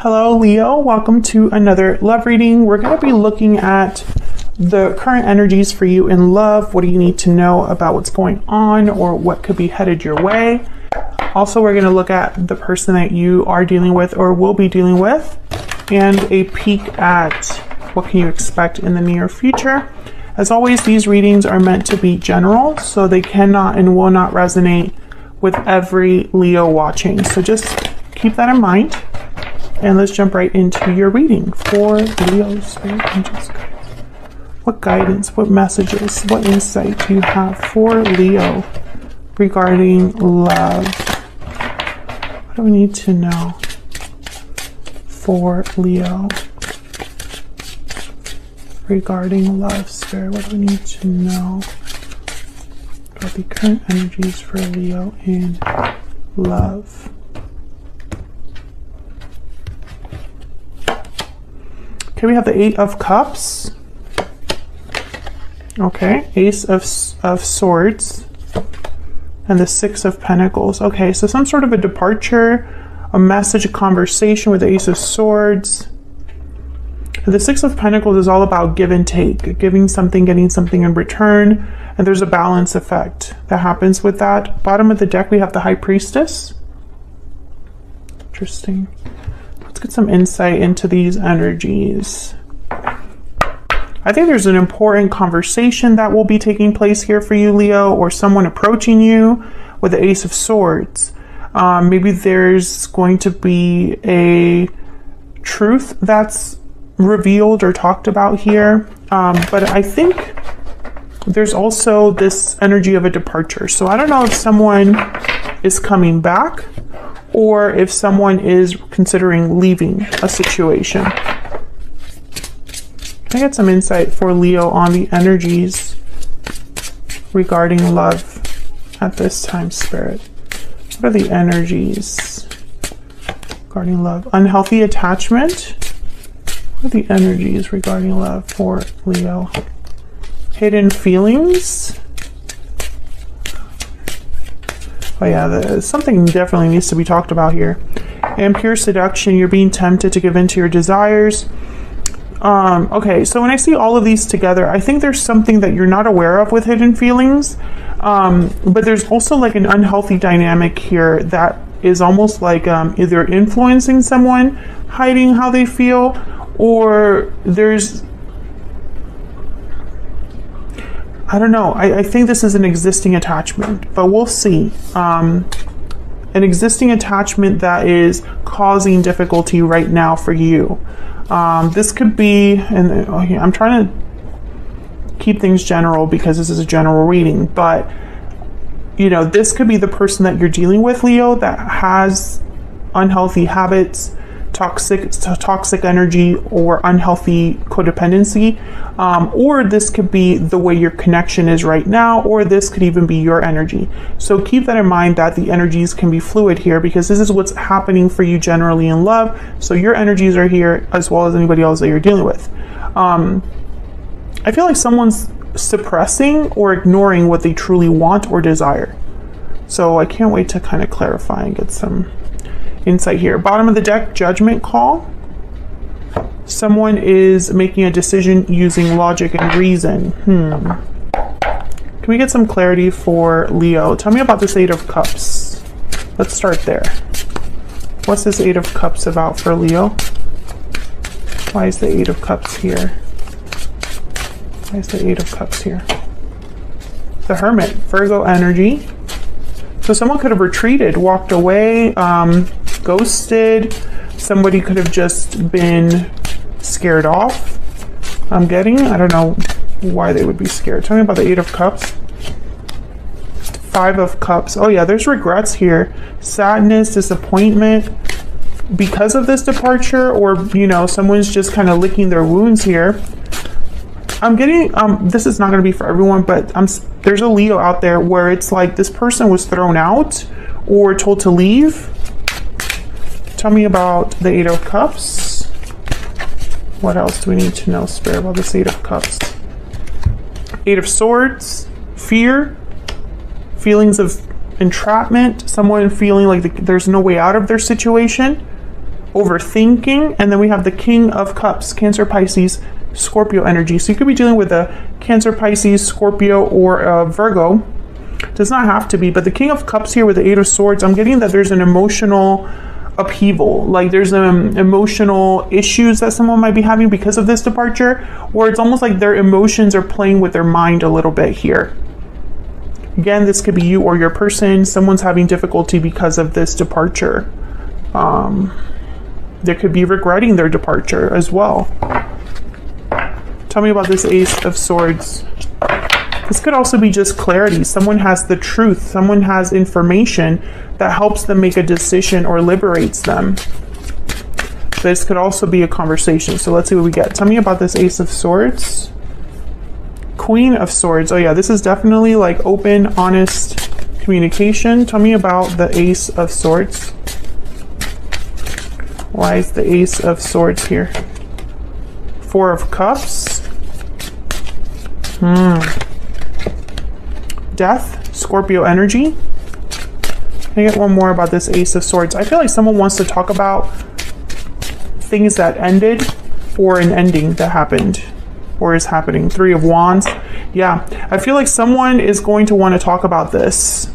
Hello, Leo. Welcome to another love reading. We're going to be looking at the current energies for you in love. What do you need to know about what's going on or what could be headed your way? Also, we're going to look at the person that you are dealing with or will be dealing with and a peek at what can you expect in the near future. As always, these readings are meant to be general, so they cannot and will not resonate with every Leo watching. So just keep that in mind. And let's jump right into your reading for Leo, Spirit, Angels. What guidance, what messages, what insight do you have for Leo regarding love? What do we need to know for Leo regarding love, Spirit? What do we need to know about the current energies for Leo in love? Okay, we have the Eight of Cups. Okay, Ace of Swords. And the Six of Pentacles. Okay, so some sort of a departure, a message, a conversation with the Ace of Swords. And the Six of Pentacles is all about give and take, giving something, getting something in return. And there's a balance effect that happens with that. Bottom of the deck, we have the High Priestess. Interesting. Let's get some insight into these energies. I think there's an important conversation that will be taking place here for you, Leo, or someone approaching you with the Ace of Swords. Maybe there's going to be a truth that's revealed or talked about here. But I think there's also this energy of a departure. So I don't know if someone is coming back or if someone is considering leaving a situation. Can I get some insight for Leo on the energies regarding love at this time, Spirit? What are the energies regarding love? Unhealthy attachment. What are the energies regarding love for Leo? Hidden feelings. Oh yeah, something definitely needs to be talked about here. And pure seduction, you're being tempted to give in to your desires. Okay, so when I see all of these together, I think there's something that you're not aware of with hidden feelings. But there's also like an unhealthy dynamic here that is almost like either influencing someone, hiding how they feel, or there's, I don't know. I think this is an existing attachment, but we'll see. An existing attachment that is causing difficulty right now for you. This could be, and okay, I'm trying to keep things general because this is a general reading, but you know, this could be the person that you're dealing with, Leo, that has unhealthy habits, toxic energy, or unhealthy codependency, or this could be the way your connection is right now, or this could even be your energy. So keep that in mind, that the energies can be fluid here, because this is what's happening for you generally in love. So your energies are here as well as anybody else that you're dealing with. I feel like someone's suppressing or ignoring what they truly want or desire. So I can't wait to kind of clarify and get some insight here. Bottom of the deck, Judgment Call. Someone is making a decision using logic and reason. Can we get some clarity for Leo? Tell me about this Eight of Cups. Let's start there. What's this Eight of Cups about for Leo? Why is the Eight of Cups here? Why is the Eight of Cups here? The Hermit, Virgo energy. So someone could have retreated, walked away, ghosted. Somebody could have just been scared off. I don't know why they would be scared. Tell me about the Eight of Cups. Five of Cups. Oh yeah, there's regrets here. Sadness, disappointment because of this departure, or you know, someone's just kind of licking their wounds here. I'm getting, this is not going to be for everyone, but there's a Leo out there where it's like this person was thrown out or told to leave. Tell me about the Eight of Cups. What else do we need to know, Spirit, about this Eight of Cups? Eight of Swords, fear, feelings of entrapment, someone feeling like there's no way out of their situation. overthinking. And then we have the King of Cups, Cancer, Pisces, Scorpio energy. So you could be dealing with a Cancer, Pisces, Scorpio, or a Virgo. Does not have to be, but the King of Cups here with the Eight of Swords, I'm getting that there's an emotional upheaval, like there's emotional issues that someone might be having because of this departure, or it's almost like their emotions are playing with their mind a little bit here. Again, this could be you or your person. Someone's having difficulty because of this departure. They could be regretting their departure as well. Tell me about this Ace of Swords. This could also be just clarity. Someone has the truth. Someone has information that helps them make a decision or liberates them. This could also be a conversation. So let's see what we get. Tell me about this Ace of Swords. Queen of Swords. Oh yeah, this is definitely like open, honest communication. Tell me about the Ace of Swords. Why is the Ace of Swords here? Four of Cups. Death, Scorpio energy. Can I get one more about this Ace of Swords? I feel like someone wants to talk about things that ended or an ending that happened or is happening. Three of Wands. Yeah, I feel like someone is going to want to talk about this.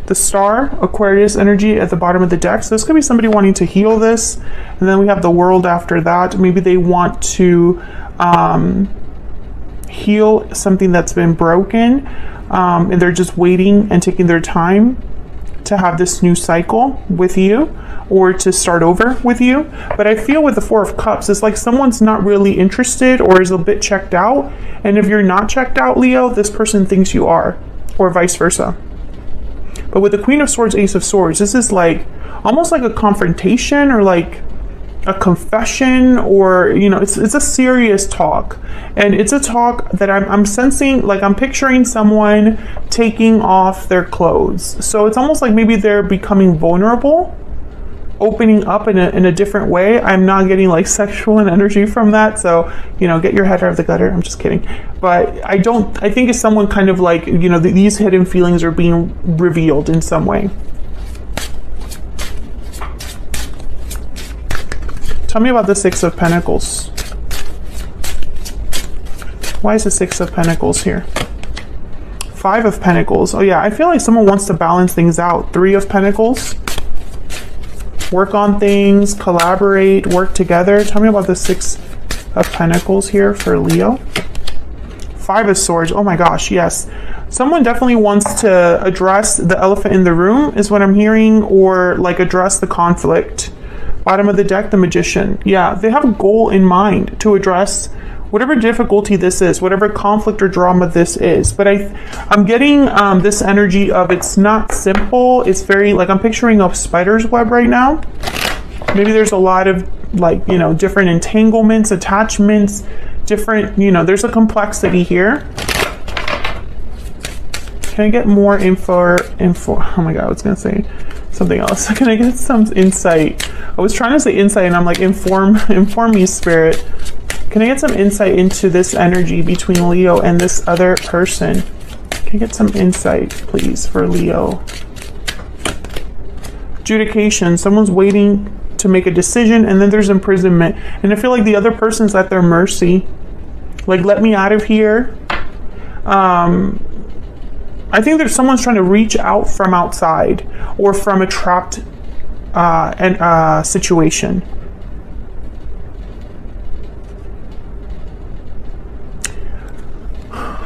The Star, Aquarius energy at the bottom of the deck. So this could be somebody wanting to heal this. And then we have the World after that. Maybe they want to heal something that's been broken. And they're just waiting and taking their time to have this new cycle with you or to start over with you. But I feel with the Four of Cups, it's like someone's not really interested or is a bit checked out. And if you're not checked out, Leo, this person thinks you are, or vice versa. But with the Queen of Swords, Ace of Swords, this is like almost like a confrontation or like a confession, or you know, it's a serious talk, and it's a talk that I'm sensing, like I'm picturing someone taking off their clothes. So it's almost like maybe they're becoming vulnerable, opening up in a different way. I'm not getting like sexual and energy from that, so you know, get your head out of the gutter. I'm just kidding. But I think it's someone kind of like, you know, these hidden feelings are being revealed in some way. Tell me about the Six of Pentacles. Why is the Six of Pentacles here? Five of Pentacles. Oh yeah, I feel like someone wants to balance things out. Three of Pentacles. Work on things, collaborate, work together. Tell me about the Six of Pentacles here for Leo. Five of Swords. Oh my gosh, yes. Someone definitely wants to address the elephant in the room is what I'm hearing, or like address the conflict. Bottom of the deck, the Magician. Yeah, they have a goal in mind to address whatever difficulty this is, whatever conflict or drama this is. But I'm getting this energy of it's not simple. It's very, like I'm picturing a spider's web right now. Maybe there's a lot of like, you know, different entanglements, attachments, different, you know, there's a complexity here. Can I get more info? Oh my God, I was gonna say something else. Can I get some insight? I was trying to say insight and I'm like, inform me, Spirit. Can I get some insight into this energy between Leo and this other person? Can I get some insight, please, for Leo? Adjudication. Someone's waiting to make a decision, and then there's imprisonment. And I feel like the other person's at their mercy. Like, let me out of here. I think there's someone's trying to reach out from outside or from a trapped situation.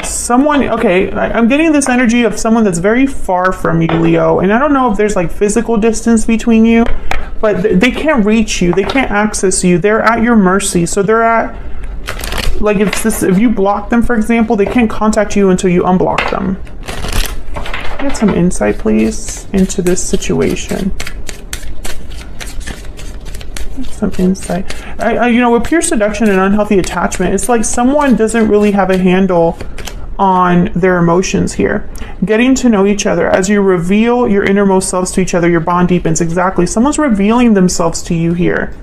Someone, okay, I'm getting this energy of someone that's very far from you, Leo, and I don't know if there's like physical distance between you, but they can't reach you, they can't access you, they're at your mercy. So they're at, like, if you block them, for example, they can't contact you until you unblock them. Get some insight, please, into this situation. Some insight. You know, with pure seduction and unhealthy attachment, it's like someone doesn't really have a handle on their emotions here. Getting to know each other. As you reveal your innermost selves to each other, your bond deepens. Exactly. Someone's revealing themselves to you here.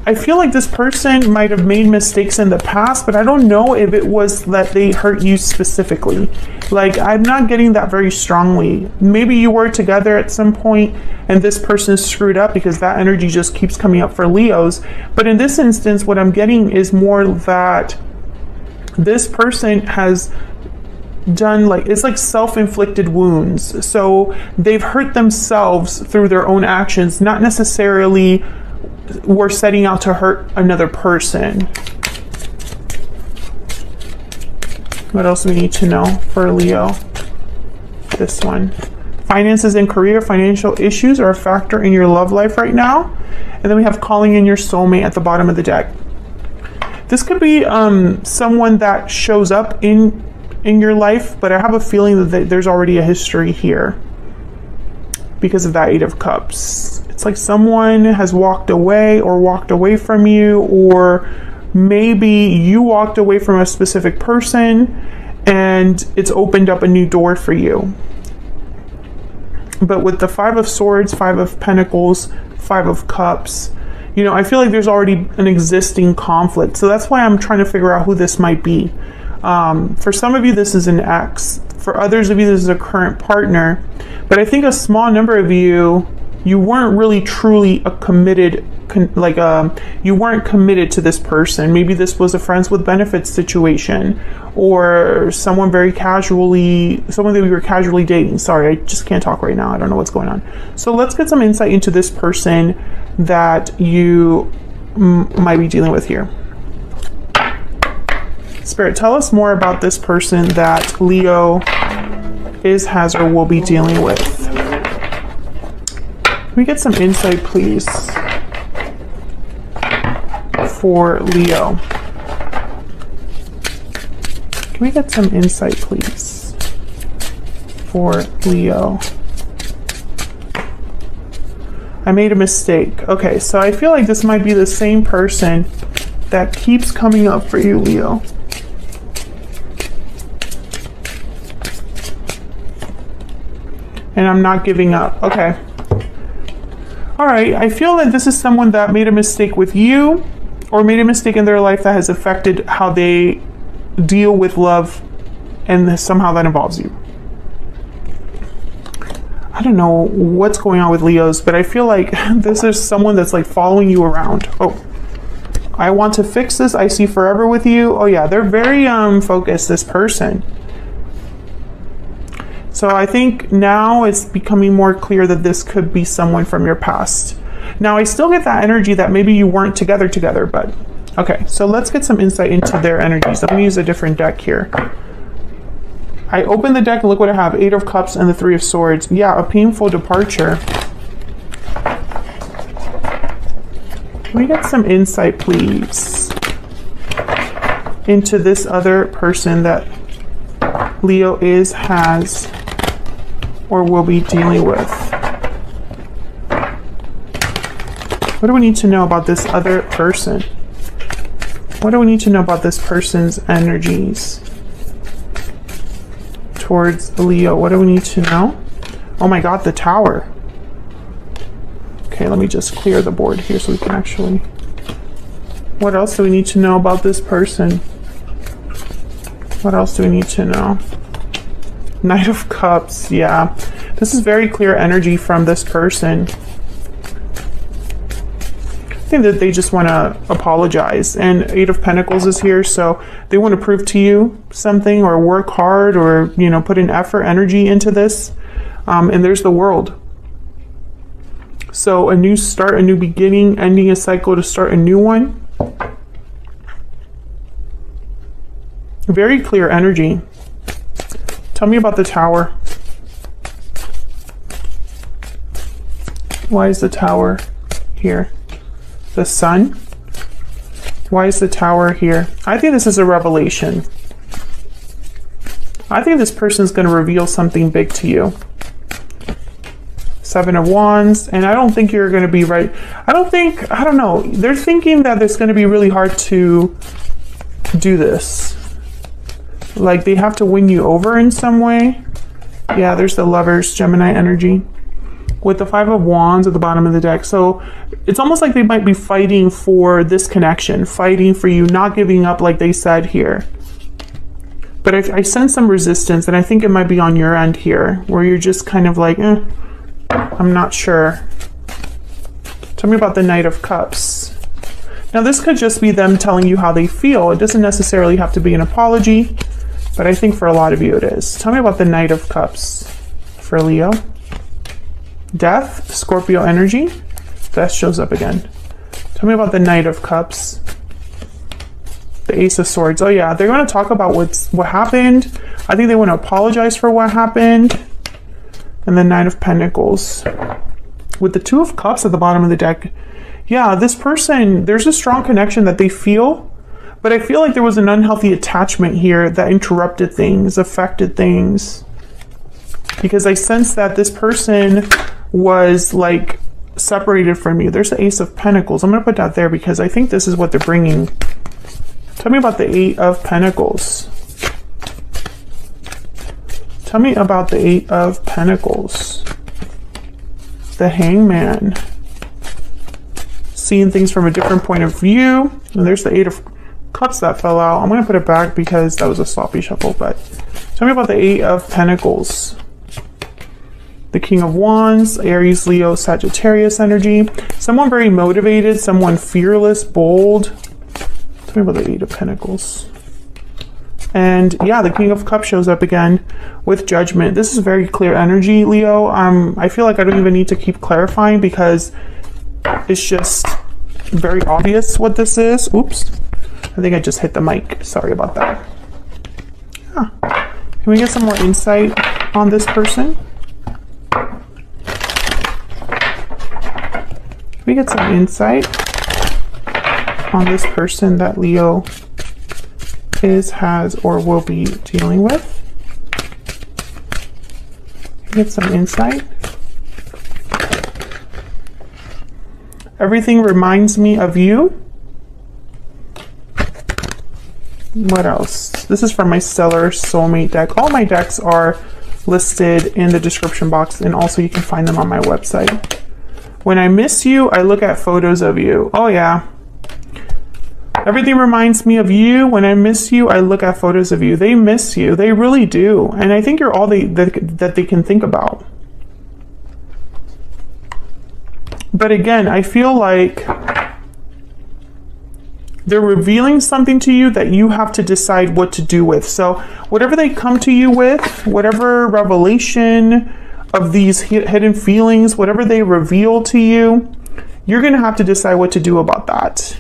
I feel like this person might have made mistakes in the past, but I don't know if it was that they hurt you specifically. Like, I'm not getting that very strongly. Maybe you were together at some point and this person screwed up, because that energy just keeps coming up for Leos. But in this instance, what I'm getting is more that this person has done, like, it's like self-inflicted wounds. So they've hurt themselves through their own actions, not necessarily were setting out to hurt another person. What else do we need to know for Leo? This one. Finances and career, financial issues are a factor in your love life right now. And then we have calling in your soulmate at the bottom of the deck. This could be someone that shows up in your life, but I have a feeling that there's already a history here because of that Eight of Cups. It's like someone has walked away from you, or maybe you walked away from a specific person and it's opened up a new door for you. But with the Five of Swords, Five of Pentacles, Five of Cups, you know, I feel like there's already an existing conflict. So that's why I'm trying to figure out who this might be. For some of you, this is an ex. For others of you, this is a current partner. But I think a small number of you, you weren't really truly a committed, you weren't committed to this person. Maybe this was a friends with benefits situation, or someone that we were casually dating. Sorry, I just can't talk right now. I don't know what's going on. So let's get some insight into this person that you might be dealing with here. Spirit, tell us more about this person that Leo has, or will be dealing with. Can we get some insight, please, for Leo? Can we get some insight, please, for Leo? I made a mistake. Okay, so I feel like this might be the same person that keeps coming up for you, Leo. And I'm not giving up. Okay. All right, I feel that this is someone that made a mistake with you, or made a mistake in their life that has affected how they deal with love, and somehow that involves you. I don't know what's going on with Leos, but I feel like this is someone that's like following you around. Oh, I want to fix this. I see forever with you. Oh yeah, they're very focused, this person. So I think now it's becoming more clear that this could be someone from your past. Now I still get that energy that maybe you weren't together, but okay. So let's get some insight into their energies. I'm gonna use a different deck here. I open the deck and look what I have. Eight of Cups and the Three of Swords. Yeah, a painful departure. Can we get some insight, please, into this other person that Leo has, or will be dealing with? What do we need to know about this other person? What do we need to know about this person's energies towards Leo? What do we need to know? Oh my God, the Tower. Okay, let me just clear the board here so we can actually... What else do we need to know about this person? What else do we need to know? Knight of Cups, yeah. This is very clear energy from this person. I think that they just want to apologize. And Eight of Pentacles is here, so they want to prove to you something, or work hard, or, you know, put an effort, energy into this. And there's the World. So a new start, a new beginning, ending a cycle to start a new one. Very clear energy. Tell me about the Tower. Why is the Tower here? The Sun? Why is the Tower here? I think this is a revelation. I think this person's going to reveal something big to you. Seven of Wands, and I don't think you're going to be right. I don't know. They're thinking that it's going to be really hard to do this. Like they have to win you over in some way. Yeah, there's the Lovers, Gemini energy. with the Five of Wands at the bottom of the deck. So it's almost like they might be fighting for this connection, fighting for you, not giving up like they said here. But I sense some resistance, and I think it might be on your end here, where you're just kind of like, I'm not sure. Tell me about the Knight of Cups. Now this could just be them telling you how they feel. It doesn't necessarily have to be an apology, but I think for a lot of you it is. Tell me about the Knight of Cups for Leo. Death, Scorpio energy. Death shows up again. Tell me about the Knight of Cups. The Ace of Swords. Oh yeah, they're going to talk about what happened. I think they want to apologize for what happened. And the Knight of Pentacles. With the Two of Cups at the bottom of the deck. Yeah, this person, there's a strong connection that they feel. But I feel like there was an unhealthy attachment here that interrupted things, affected things. Because I sense that this person was like separated from you. There's the Ace of Pentacles. I'm going to put that there because I think this is what they're bringing. Tell me about the Eight of Pentacles. Tell me about the Eight of Pentacles. The Hangman. Seeing things from a different point of view. And there's the Eight of Cups that fell out. I'm going to put it back because that was a sloppy shuffle. But tell me about the Eight of Pentacles. The King of Wands, Aries, Leo, Sagittarius energy. Someone very motivated, someone fearless, bold. Tell me about the Eight of Pentacles. And yeah, the King of Cups shows up again with Judgment. This is very clear energy, Leo. I feel like I don't even need to keep clarifying because it's just very obvious what this is. Oops. I think I just hit the mic. Sorry about that. Yeah. Can we get some more insight on this person? Can we get some insight on this person that Leo has, or will be dealing with? Get some insight. Everything reminds me of you. What else? This is from my Stellar Soulmate deck. All my decks are listed in the description box, and also you can find them on my website. When I miss you, I look at photos of you. Oh yeah. Everything reminds me of you. When I miss you, I look at photos of you. They miss you. They really do. And I think you're all that they can think about. But again, I feel like they're revealing something to you that you have to decide what to do with. So whatever they come to you with, whatever revelation of these hidden feelings, whatever they reveal to you, you're going to have to decide what to do about that.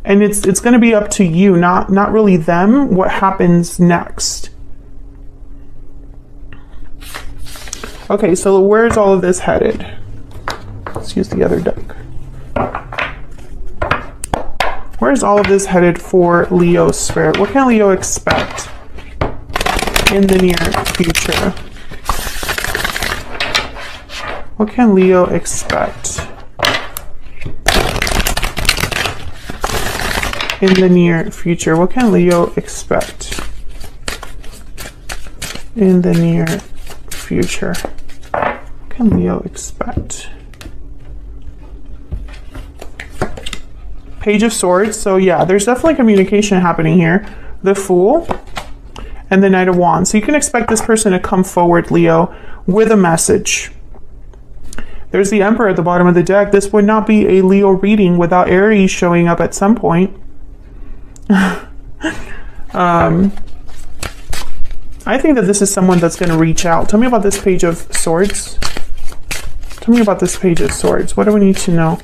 And it's going to be up to you, not really them, what happens next. Okay, so where's all of this headed? Let's use the other deck. Where's all of this headed for Leo Spirit? What can Leo expect in the near future? What can Leo expect in the near future? What can Leo expect in the near future? What can Leo expect? Page of Swords. So yeah, there's definitely communication happening here. The Fool and the Knight of Wands. So you can expect this person to come forward, Leo, with a message. There's the Emperor at the bottom of the deck. This would not be a Leo reading without Aries showing up at some point. I think that this is someone that's going to reach out. Tell me about this Page of Swords. Tell me about this Page of Swords. What do we need to know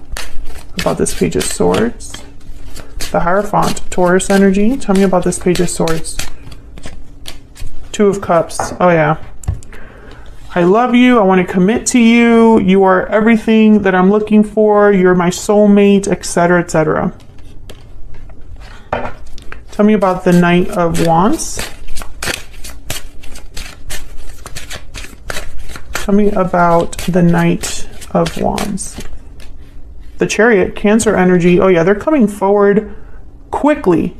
about this Page of Swords? The Hierophant, Taurus energy. Tell me about this Page of Swords. Two of Cups. Oh yeah. I love you. I want to commit to you. You are everything that I'm looking for. You're my soulmate, etc., etc. Tell me about the Knight of Wands. Tell me about the Knight of Wands. The Chariot, Cancer energy. Oh yeah, they're coming forward quickly.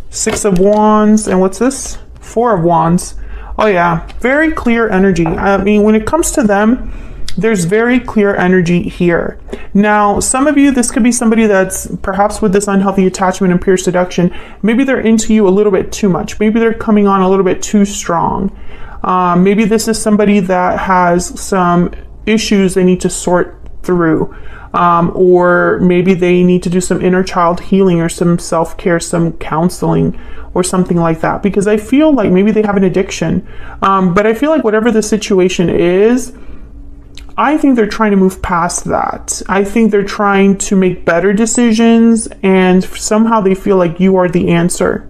Six of Wands. And what's this? Four of Wands. Oh yeah, very clear energy. I mean, when it comes to them, There's very clear energy here. Now, some of you, this could be somebody that's perhaps with this unhealthy attachment and pure seduction. Maybe they're into you a little bit too much. Maybe they're coming on a little bit too strong. Maybe this is somebody that has some issues they need to sort through. Or maybe they need to do some inner child healing or some self-care, some counseling or something like that. Because I feel like maybe they have an addiction. But I feel like whatever the situation is, I think they're trying to move past that. I think they're trying to make better decisions, and somehow they feel like you are the answer.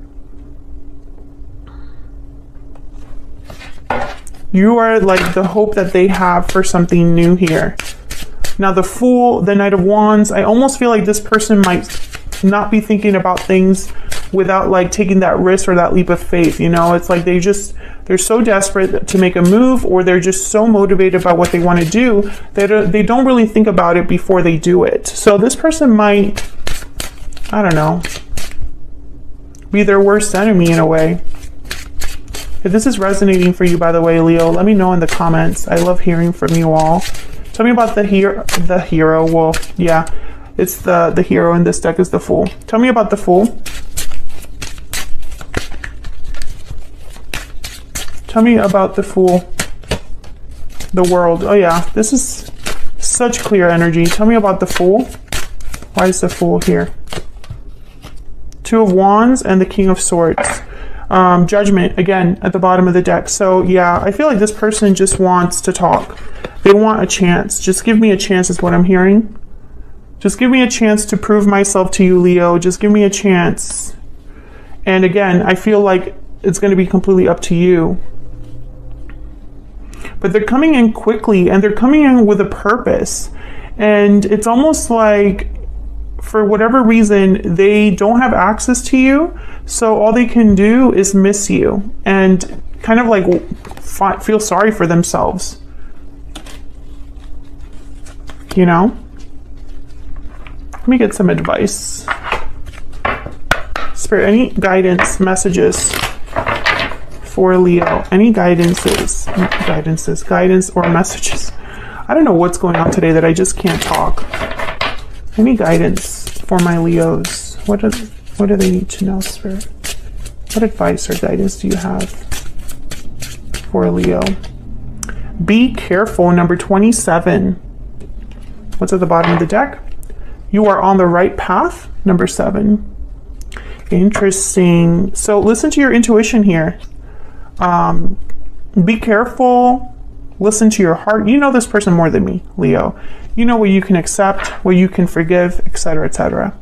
You are like the hope that they have for something new here. Now the Fool, the Knight of Wands, I almost feel like this person might not be thinking about things without like taking that risk or that leap of faith. You know, it's like they're so desperate to make a move, or they're just so motivated by what they want to do that they don't really think about it before they do it. So this person might, I don't know, be their worst enemy in a way. If this is resonating for you, by the way, Leo, let me know in the comments. I love hearing from you all. Tell me about the hero. Well, yeah, it's the hero in this deck is the Fool. Tell me about the Fool. Tell me about the Fool. The World. Oh yeah, this is such clear energy. Tell me about the Fool. Why is the Fool here? Two of Wands and the King of Swords. Judgment, again, at the bottom of the deck. So yeah, I feel like this person just wants to talk. They want a chance. Just give me a chance is what I'm hearing. Just give me a chance to prove myself to you, Leo. Just give me a chance. And again, I feel like it's going to be completely up to you. But they're coming in quickly, and they're coming in with a purpose. And it's almost like, for whatever reason, they don't have access to you. So all they can do is miss you and kind of like feel sorry for themselves. You know? Let me get some advice. Spirit, any guidance, messages for Leo? Any guidance or messages? I don't know what's going on today that I just can't talk. Any guidance for my Leos? What do they need to know, Spirit? What advice or guidance do you have for Leo? Be careful, number 27. What's at the bottom of the deck? You are on the right path, number 7. Interesting. So listen to your intuition here. Be careful. Listen to your heart. You know this person more than me, Leo. You know what you can accept, what you can forgive, etc., etc.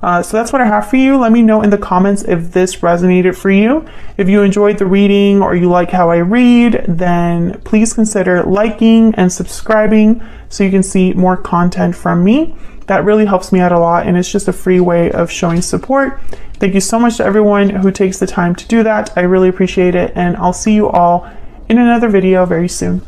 So that's what I have for you. Let me know in the comments if this resonated for you. If you enjoyed the reading or you like how I read, then please consider liking and subscribing so you can see more content from me. That really helps me out a lot, and it's just a free way of showing support. Thank you so much to everyone who takes the time to do that. I really appreciate it, and I'll see you all in another video very soon.